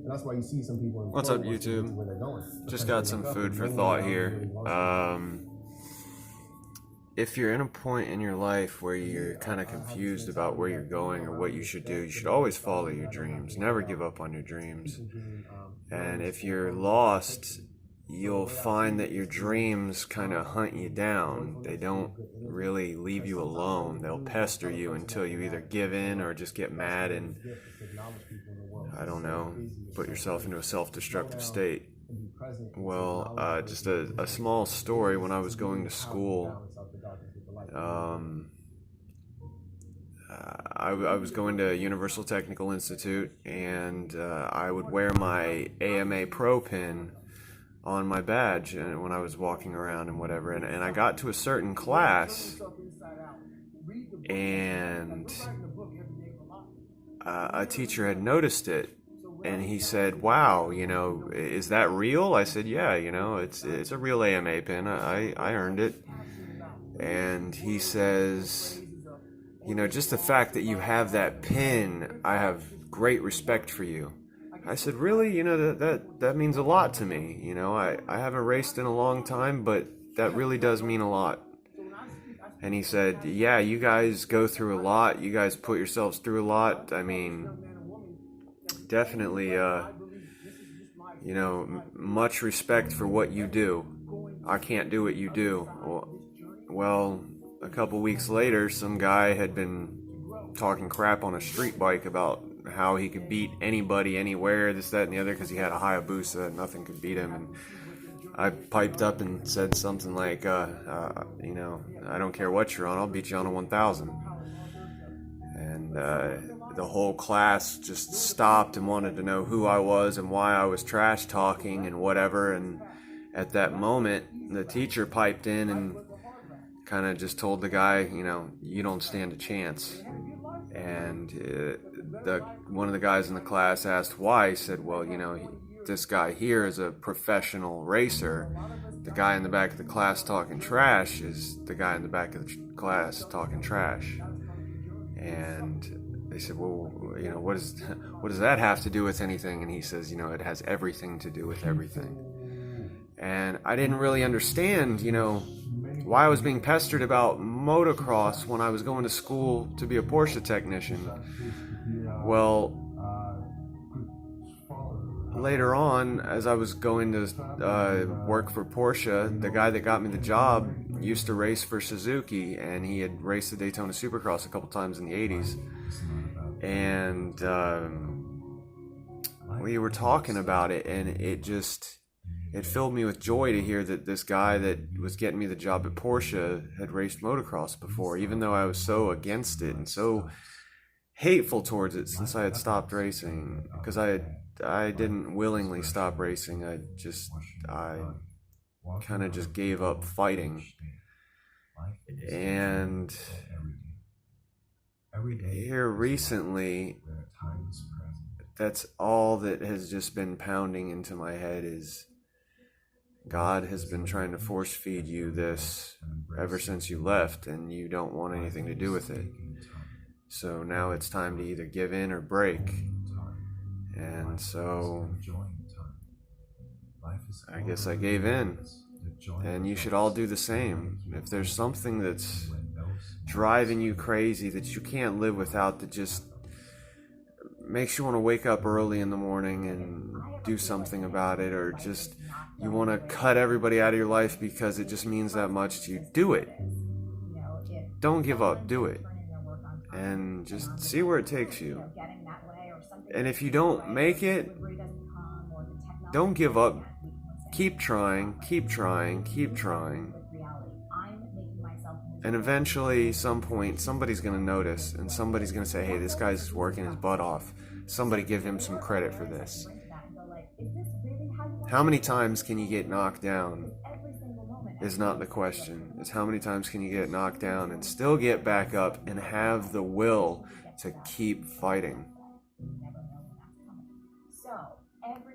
What's up, YouTube? Just got some food for thought here. If you're in a point in your life where you're kind of confused about where you're going or what you should always follow your dreams. Never give up on your dreams. And if you're lost, you'll find that your dreams kind of hunt you down. They don't really leave you alone. They'll pester you until you either give in or just get mad and, I don't know, put yourself into a self-destructive state. Well, just a small story. When I was going to school, I was going to Universal Technical Institute, and I would wear my AMA Pro pin on my badge and when I was walking around and whatever. And I got to a certain class, and a teacher had noticed it. And he said, "Wow, is that real?" I said, "Yeah, it's a real AMA pin. I earned it." And he says, "Just the fact that you have that pin, I have great respect for you." I said, "Really? That means a lot to me. I haven't raced in a long time, but that really does mean a lot." And he said, "Yeah, you guys go through a lot. You guys put yourselves through a lot. I mean, definitely, much respect for what you do. I can't do what you do." Well, a couple weeks later, some guy had been talking crap on a street bike about how he could beat anybody, anywhere, this, that, and the other, because he had a Hayabusa and nothing could beat him. And I piped up and said something like, I don't care what you're on, I'll beat you on a 1000. And the whole class just stopped and wanted to know who I was and why I was trash talking and whatever. And at that moment, the teacher piped in and kind of just told the guy, "You don't stand a chance." And one of the guys in the class asked why. He said, "Well, this guy here is a professional racer. The guy in the back of the class talking trash is the guy in the back of the class talking trash." And they said, "Well, what does that have to do with anything?" And he says, "It has everything to do with everything." And I didn't really understand, why I was being pestered about motocross when I was going to school to be a Porsche technician. Well, later on, as I was going to work for Porsche, the guy that got me the job used to race for Suzuki, and he had raced the Daytona Supercross a couple times in the 80s. And we were talking about it, and it filled me with joy to hear that this guy that was getting me the job at Porsche had raced motocross before, even though I was so against it and so hateful towards it since I had stopped racing, because I didn't willingly stop racing. I kind of just gave up fighting. And here recently, that's all that has just been pounding into my head is God has been trying to force feed you this ever since you left, and you don't want anything to do with it. So now it's time to either give in or break. And so I guess I gave in. And you should all do the same. If there's something that's driving you crazy that you can't live without, that just makes you want to wake up early in the morning and do something about it, or just you want to cut everybody out of your life because it just means that much to you, do it. Don't give up, do it. And just see where it takes you. And if you don't make it, don't give up. Keep trying, keep trying, keep trying. And eventually, some point, somebody's going to notice, and somebody's going to say, "Hey, this guy's working his butt off. Somebody give him some credit for this." How many times can you get knocked down is not the question. It's how many times can you get knocked down and still get back up and have the will to keep fighting.